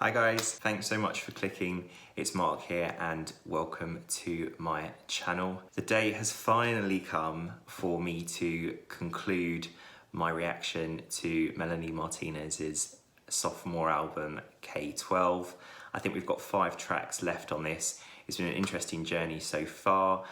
Hi guys, thanks so much for clicking. It's Mark here and welcome to my channel. The day has finally come for me to conclude my reaction to Melanie Martinez's sophomore album K12. I think we've got 5 tracks left on this. It's been an interesting journey so far,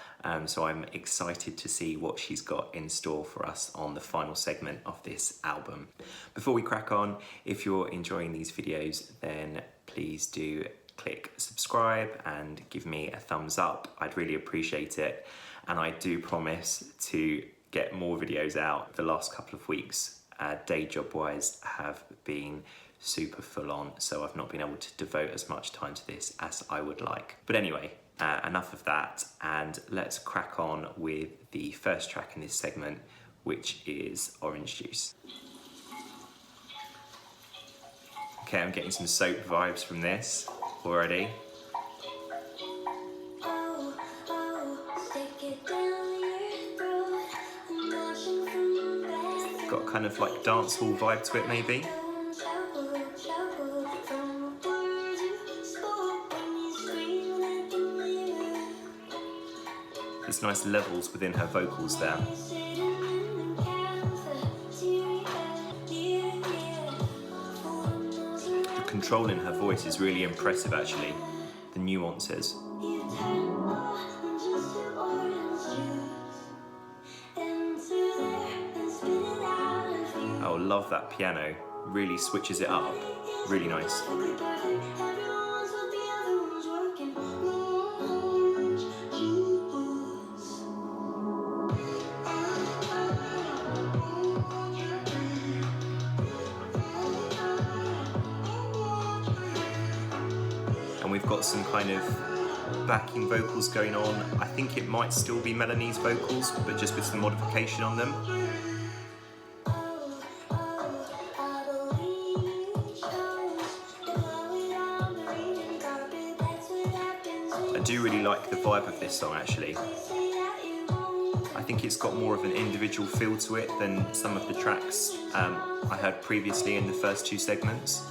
so I'm excited to see what she's got in store for us on the final segment of this album. Before we crack on, if you're enjoying these videos, then please do click subscribe and give me a thumbs up. I'd really appreciate it. And I do promise to get more videos out. The last couple of weeks, day job wise, have been super full on, so I've not been able to devote as much time to this as I would like. But anyway, enough of that, and let's crack on with the first track in this segment, which is Orange Juice. Okay, I'm getting some soap vibes from this already. Got kind of like dancehall vibe to it maybe. There's nice levels within her vocals there. The control in her voice is really impressive actually, the nuances. Oh, love that piano, really switches it up, really nice. And we've got some kind of backing vocals going on. I think it might still be Melanie's vocals, but just with some modification on them. I do really like the vibe of this song actually. I think it's got more of an individual feel to it than some of the tracks I heard previously in the first 2 segments.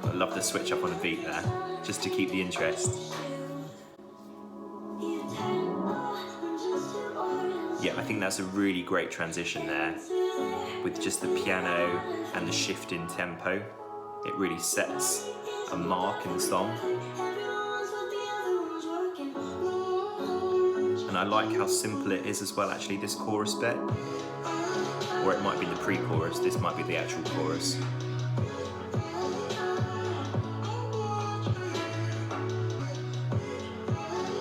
I love the switch up on a beat there, just to keep the interest. Yeah, I think that's a really great transition there, with just the piano and the shift in tempo. It really sets a mark in the song. And I like how simple it is as well actually, this chorus bit. Or it might be the pre-chorus, this might be the actual chorus.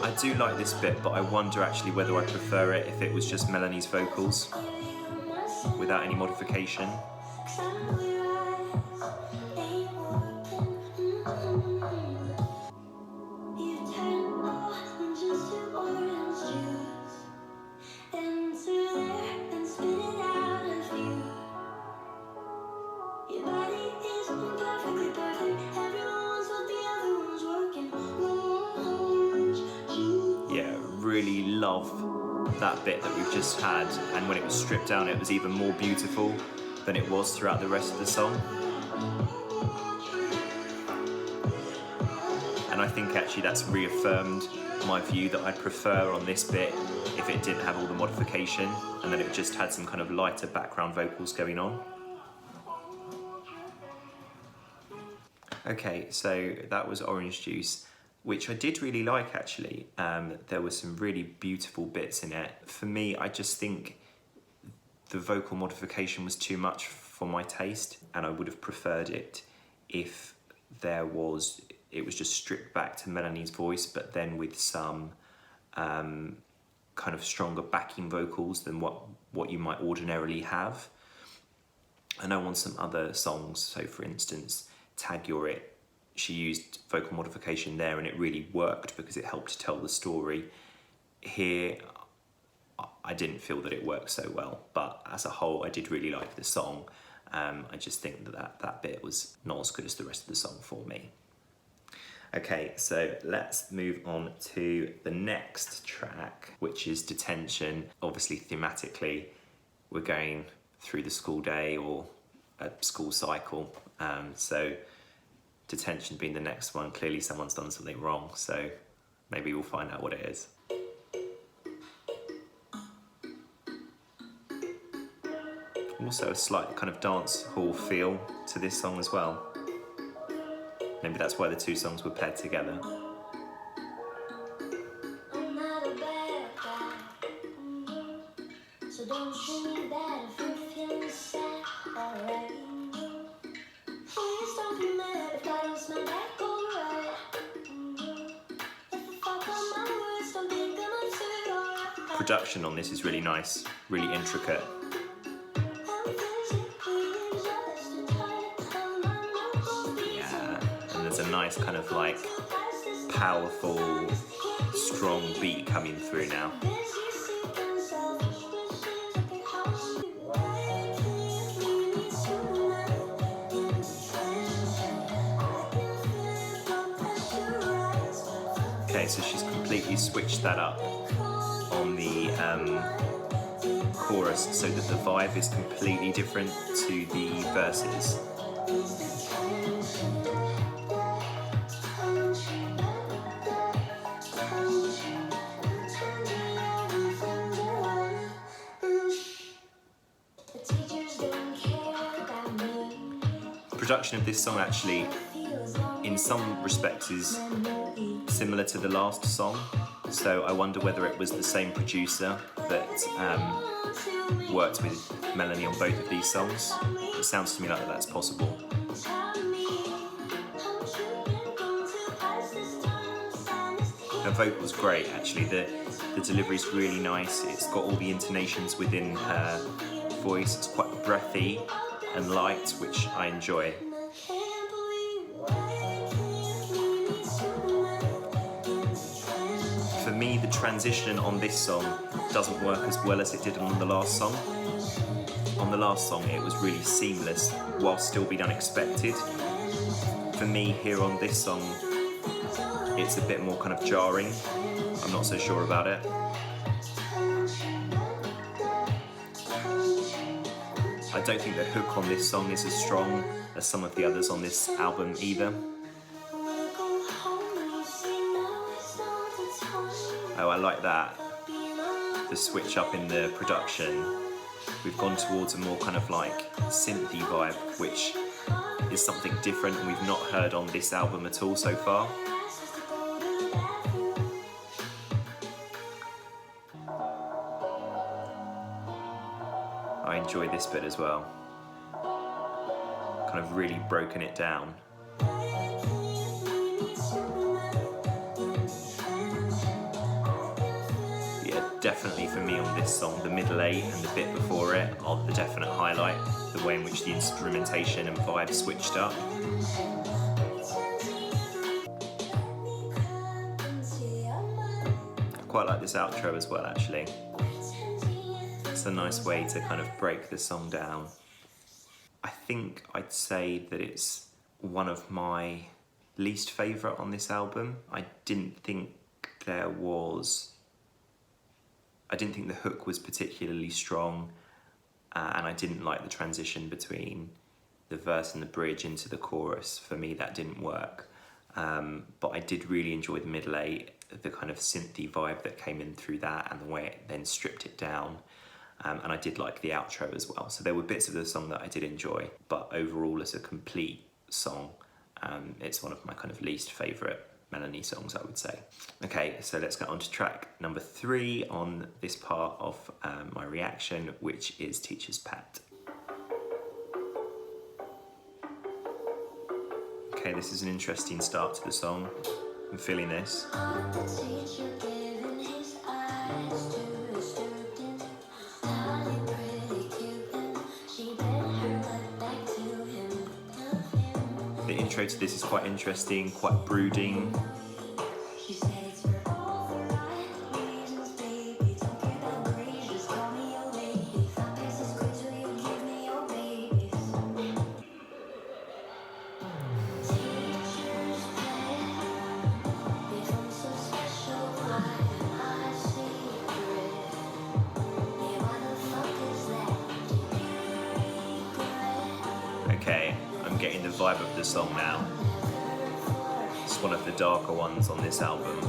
I do like this bit, but I wonder actually whether I prefer it if it was just Melanie's vocals, without any modification. Really love that bit that we've just had, and when it was stripped down it was even more beautiful than it was throughout the rest of the song. And I think actually that's reaffirmed my view that I'd prefer on this bit if it didn't have all the modification and that it just had some kind of lighter background vocals going on. Okay, so that was Orange Juice, which I did really like actually. There were some really beautiful bits in it. For me, I just think the vocal modification was too much for my taste, and I would have preferred it if it was just stripped back to Melanie's voice, but then with some kind of stronger backing vocals than what you might ordinarily have. I know on some other songs, so for instance, Tag You're It, she used vocal modification there and it really worked because it helped to tell the story. Here, I didn't feel that it worked so well, but as a whole, I did really like the song. I just think that bit was not as good as the rest of the song for me. Okay, so let's move on to the next track, which is Detention. Obviously, thematically, we're going through the school day or a school cycle. So detention being the next one, clearly someone's done something wrong, so maybe we'll find out what it is. Also a slight kind of dance hall feel to this song as well. Maybe that's why the two songs were paired together. So don't treat me bad if you're feeling sad, alright. Please don't be mad if I don't smell that gold right. If I fuck up my words, don't think I'm upset, alright. Production on this is really nice, really intricate. Yeah, and there's a nice kind of like powerful, strong beat coming through now. Okay, so she's completely switched that up on the chorus so that the vibe is completely different to the verses. Production of this song actually, in some respects, is similar to the last song, so I wonder whether it was the same producer that worked with Melanie on both of these songs. It sounds to me like that's possible. Her vocal's great actually, the delivery's really nice, it's got all the intonations within her voice, it's quite breathy and light, which I enjoy. For me, the transition on this song doesn't work as well as it did on the last song. On the last song, it was really seamless while still being unexpected. For me, here on this song, it's a bit more kind of jarring. I'm not so sure about it. I don't think the hook on this song is as strong as some of the others on this album either. Oh, I like that. The switch up in the production. We've gone towards a more kind of like synthy vibe, which is something different and we've not heard on this album at all so far. I enjoy this bit as well. Kind of really broken it down. Yeah, definitely for me on this song, the middle eight and the bit before it are the definite highlight. The way in which the instrumentation and vibe switched up. I quite like this outro as well, actually. It's a nice way to kind of break the song down. I think I'd say that it's one of my least favourite on this album. I didn't think the hook was particularly strong, and I didn't like the transition between the verse and the bridge into the chorus. For me, that didn't work. But I did really enjoy the middle eight, the kind of synthy vibe that came in through that and the way it then stripped it down. And I did like the outro as well. So there were bits of the song that I did enjoy, but overall as a complete song, it's one of my kind of least favourite Melanie songs, I would say. Okay, so let's get on to track number 3 on this part of my reaction, which is Teacher's Pet. Okay, this is an interesting start to the song. I'm feeling this. The intro to this is quite interesting, quite brooding. Okay, I'm getting the vibe of the song now. It's one of the darker ones on this album.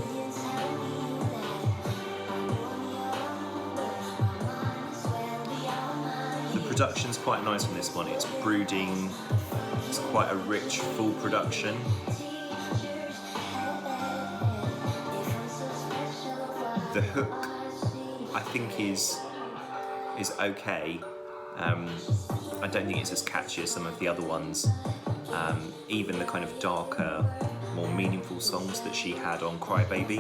The production's quite nice on this one. It's brooding, it's quite a rich, full production. The hook, I think, is okay. I don't think it's as catchy as some of the other ones. Even the kind of darker, more meaningful songs that she had on Cry Baby.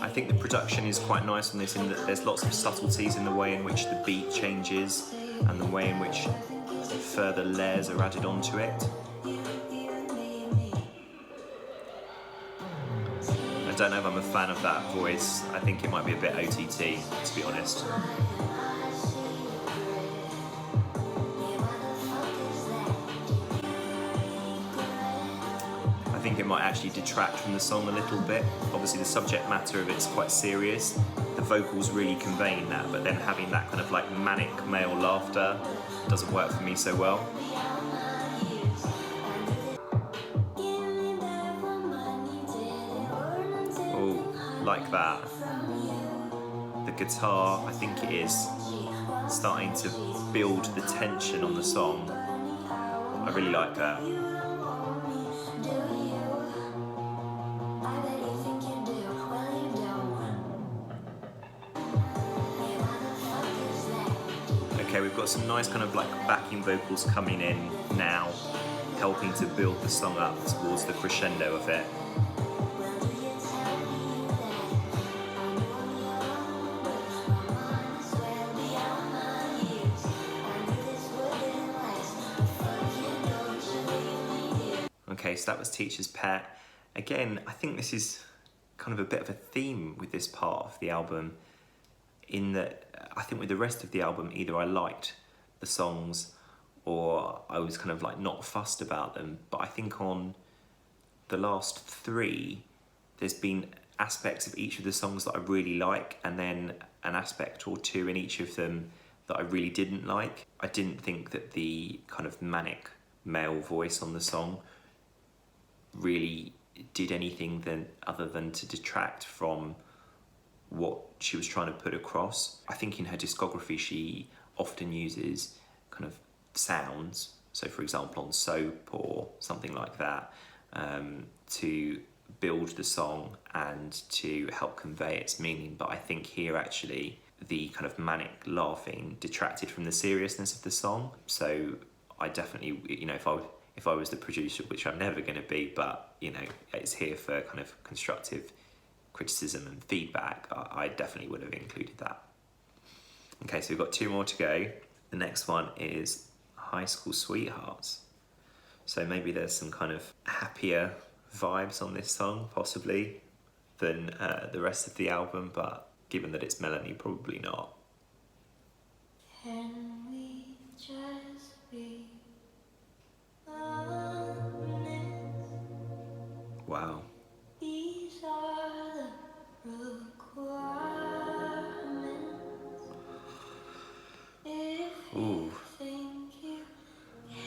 I think the production is quite nice on this in that there's lots of subtleties in the way in which the beat changes and the way in which further layers are added onto it. I don't know if I'm a fan of that voice. I think it might be a bit OTT, to be honest. I think it might actually detract from the song a little bit. Obviously the subject matter of it's quite serious. The vocals really conveying that, but then having that kind of like manic male laughter doesn't work for me so well. Oh, like that. The guitar, I think it is starting to build the tension on the song. I really like that. Okay, we've got some nice kind of like backing vocals coming in now, helping to build the song up towards the crescendo of it. Okay, so that was Teacher's Pet. Again, I think this is kind of a bit of a theme with this part of the album, in that I think with the rest of the album, either I liked the songs or I was kind of like not fussed about them. But I think on the last three, there's been aspects of each of the songs that I really like, and then an aspect or two in each of them that I really didn't like. I didn't think that the kind of manic male voice on the song really did anything other than to detract from what she was trying to put across. I think in her discography she often uses kind of sounds, so for example on Soap or something like that, to build the song and to help convey its meaning. But I think here actually the kind of manic laughing detracted from the seriousness of the song. So I definitely, you know, if I was the producer, which I'm never going to be, but you know, it's here for kind of constructive criticism and feedback, I definitely would have included that. Okay, so we've got two more to go. The next one is High School Sweethearts. So maybe there's some kind of happier vibes on this song, possibly, than the rest of the album, but given that it's Melanie, probably not. Can we just be honest? Wow. These are the requirements. If you think you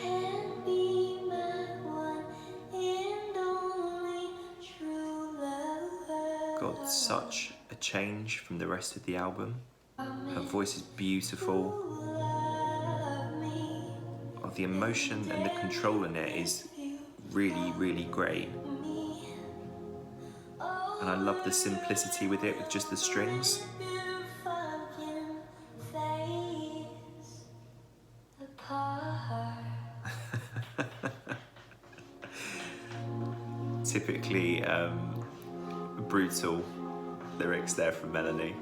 can be my one and only true love. Got such a change from the rest of the album. Her voice is beautiful. Oh, the emotion and the control in it is really, really great. And I love the simplicity with it, with just the strings. Typically brutal lyrics there from Melanie,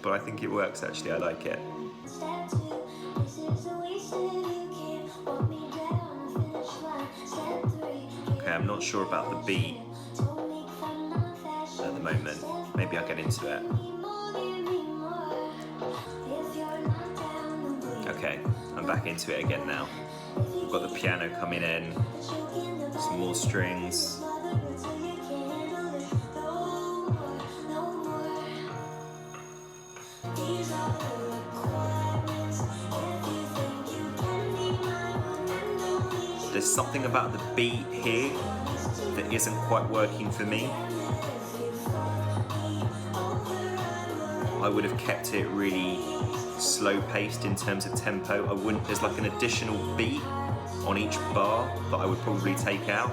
but I think it works actually. I like it. Okay, I'm not sure about the beat at the moment. Maybe I'll get into it. Okay, I'm back into it again now. We've got the piano coming in, some more strings. There's something about the beat here that isn't quite working for me. I would have kept it really slow paced in terms of tempo. There's like an additional beat on each bar that I would probably take out.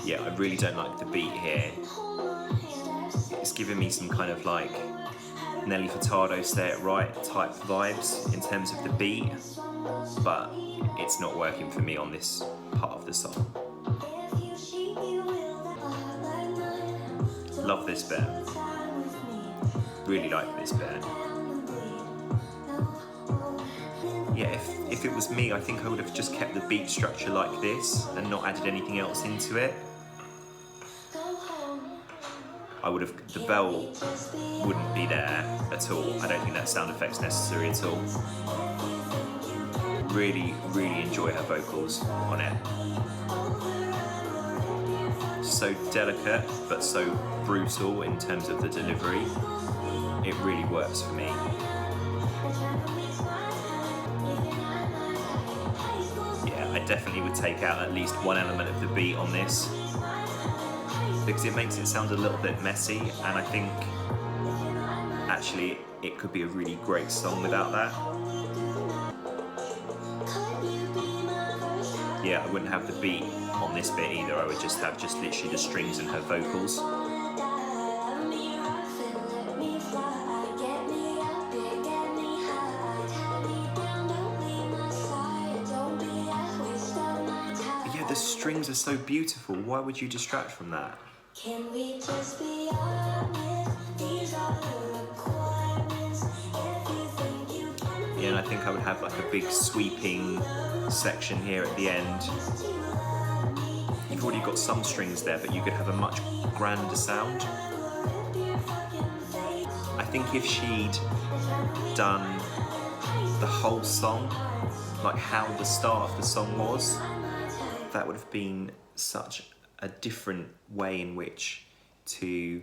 Yeah, I really don't like the beat here. It's giving me some kind of like Nelly Furtado Stay It Right type vibes in terms of the beat, but it's not working for me on this part of the song. Love this bit. Really like this bit. Yeah, if it was me, I think I would have just kept the beat structure like this and not added anything else into it. The bell wouldn't be there at all. I don't think that sound effect's necessary at all. Really, really enjoy her vocals on it. So delicate, but so brutal in terms of the delivery. It really works for me. Yeah, I definitely would take out at least one element of the beat on this, because it makes it sound a little bit messy, and I think actually it could be a really great song without that. Yeah, I wouldn't have the beat on this bit either. I would just have literally the strings and her vocals. Yeah, the strings are so beautiful. Why would you distract from that? Can we just be honest? These are the requirements. If you think you can. Yeah, and I think I would have like a big sweeping section here at the end. You've already got some strings there, but you could have a much grander sound. I think if she'd done the whole song, like how the start of the song was, that would have been such a different way in which to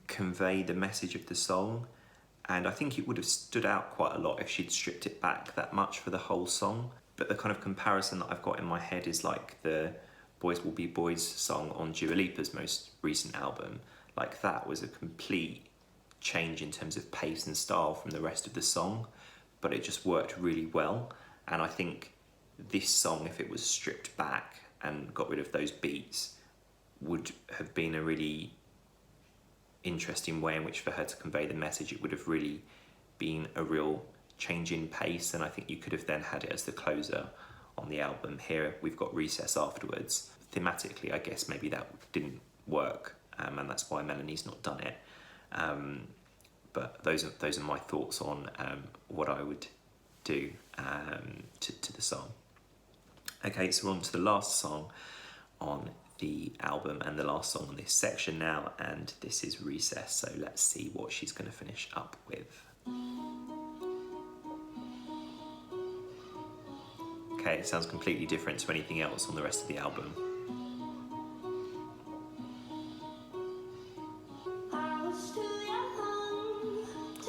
convey the message of the song, and I think it would have stood out quite a lot if she'd stripped it back that much for the whole song. But the kind of comparison that I've got in my head is like the Boys Will Be Boys song on Dua Lipa's most recent album. Like that was a complete change in terms of pace and style from the rest of the song, but it just worked really well. And I think this song, if it was stripped back and got rid of those beats, would have been a really interesting way in which for her to convey the message. It would have really been a real change in pace, and I think you could have then had it as the closer on the album. Here we've got Recess afterwards. Thematically, I guess maybe that didn't work, and that's why Melanie's not done it. But those are my thoughts on what I would do to the song. Okay, so we're on to the last song on the album and the last song on this section now, and this is Recess, so let's see what she's going to finish up with. Okay, it sounds completely different to anything else on the rest of the album.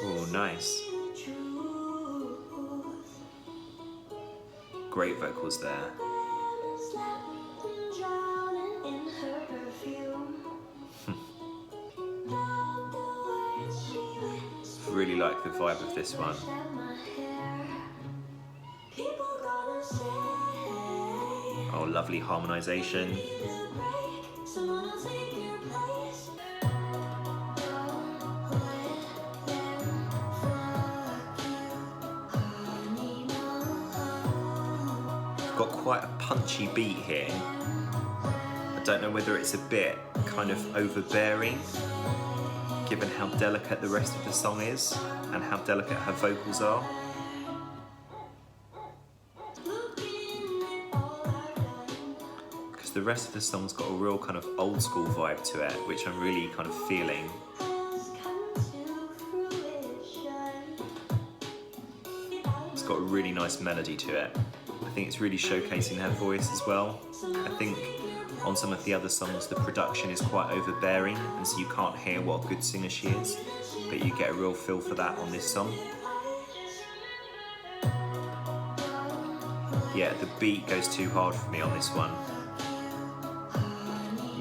Oh, nice. Great vocals there. Really like the vibe of this one. Oh, lovely harmonisation. Got quite a punchy beat here. I don't know whether it's a bit kind of overbearing, given how delicate the rest of the song is and how delicate her vocals are. Because the rest of the song's got a real kind of old school vibe to it, which I'm really kind of feeling. It's got a really nice melody to it. I think it's really showcasing her voice as well. I think On some of the other songs, the production is quite overbearing, and so you can't hear what a good singer she is, but you get a real feel for that on this song. Yeah, the beat goes too hard for me on this one.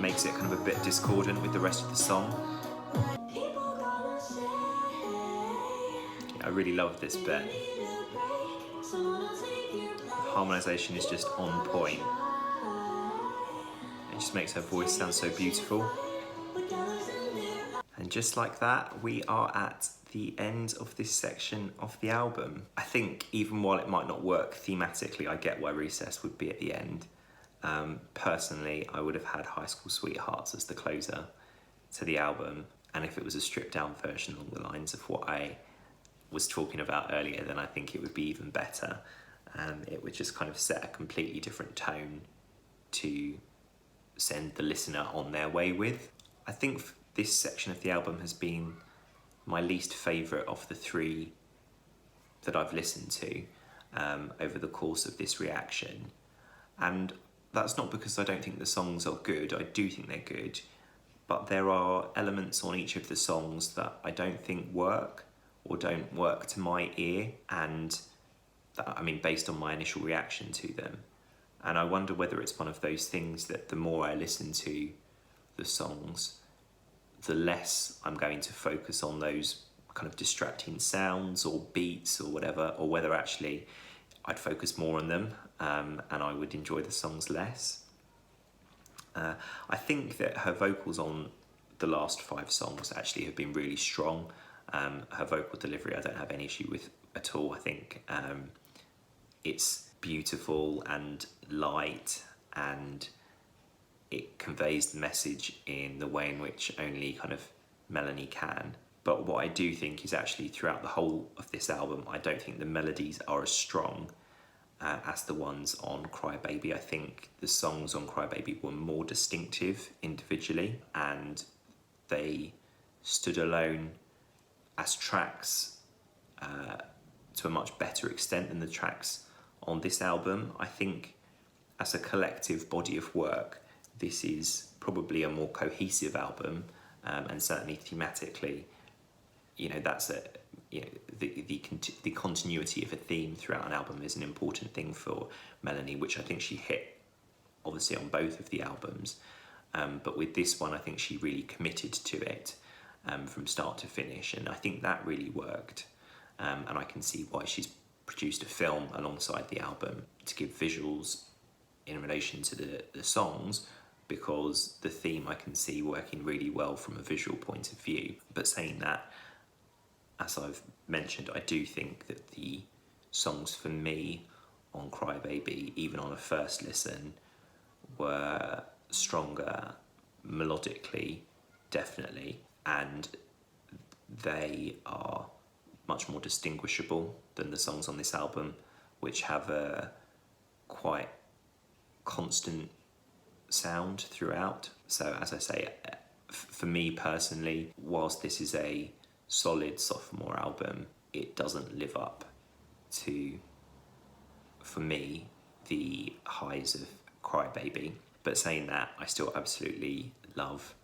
Makes it kind of a bit discordant with the rest of the song. I really love this bit. The harmonisation is just on point. It just makes her voice sound so beautiful. And just like that, we are at the end of this section of the album. I think even while it might not work thematically, I get why Recess would be at the end. Personally, I would have had High School Sweethearts as the closer to the album, and if it was a stripped down version along the lines of what I was talking about earlier, then I think it would be even better. It would just kind of set a completely different tone to send the listener on their way with. I think this section of the album has been my least favourite of the three that I've listened to over the course of this reaction. And that's not because I don't think the songs are good. I do think they're good, but there are elements on each of the songs that I don't think work or don't work to my ear, and that, I mean, based on my initial reaction to them. And I wonder whether it's one of those things that the more I listen to the songs, the less I'm going to focus on those kind of distracting sounds or beats or whatever, or whether actually I'd focus more on them and I would enjoy the songs less. I think that her vocals on the last 5 songs actually have been really strong. Her vocal delivery I don't have any issue with at all. I think it's beautiful and light, and it conveys the message in the way in which only kind of Melanie can. But what I do think is actually throughout the whole of this album, I don't think the melodies are as strong as the ones on Cry Baby. I think the songs on Cry Baby were more distinctive individually, and they stood alone as tracks to a much better extent than the tracks on this album. I think as a collective body of work, this is probably a more cohesive album, and certainly thematically, you know, that's a, you know, the continuity of a theme throughout an album is an important thing for Melanie, which I think she hit obviously on both of the albums, but with this one I think she really committed to it from start to finish, and I think that really worked, and I can see why she's produced a film alongside the album to give visuals in relation to the songs, because the theme I can see working really well from a visual point of view. But saying that, as I've mentioned, I do think that the songs for me on Cry Baby, even on a first listen, were stronger melodically, definitely, and they are much more distinguishable than the songs on this album, which have a quite constant sound throughout. So as I say, for me personally, whilst this is a solid sophomore album, it doesn't live up to, for me, the highs of Cry Baby. But saying that, I still absolutely love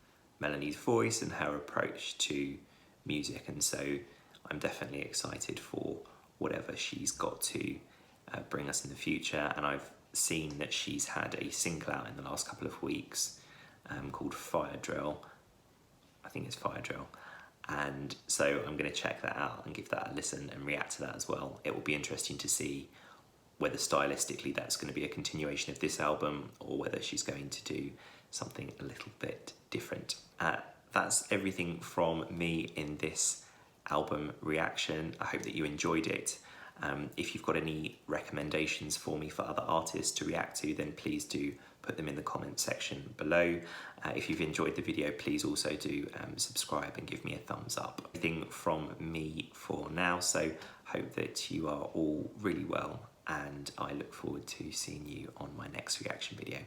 Melanie's voice and her approach to music, and so I'm definitely excited for whatever she's got to bring us in the future. And I've seen that she's had a single out in the last couple of weeks called Fire Drill. I think it's Fire Drill. And so I'm going to check that out and give that a listen and react to that as well. It will be interesting to see whether stylistically that's going to be a continuation of this album or whether she's going to do something a little bit different. That's everything from me in this album reaction. I hope that you enjoyed it. If you've got any recommendations for me for other artists to react to, then please do put them in the comment section below. If you've enjoyed the video, please also do subscribe and give me a thumbs up. Everything from me for now, so hope that you are all really well, and I look forward to seeing you on my next reaction video.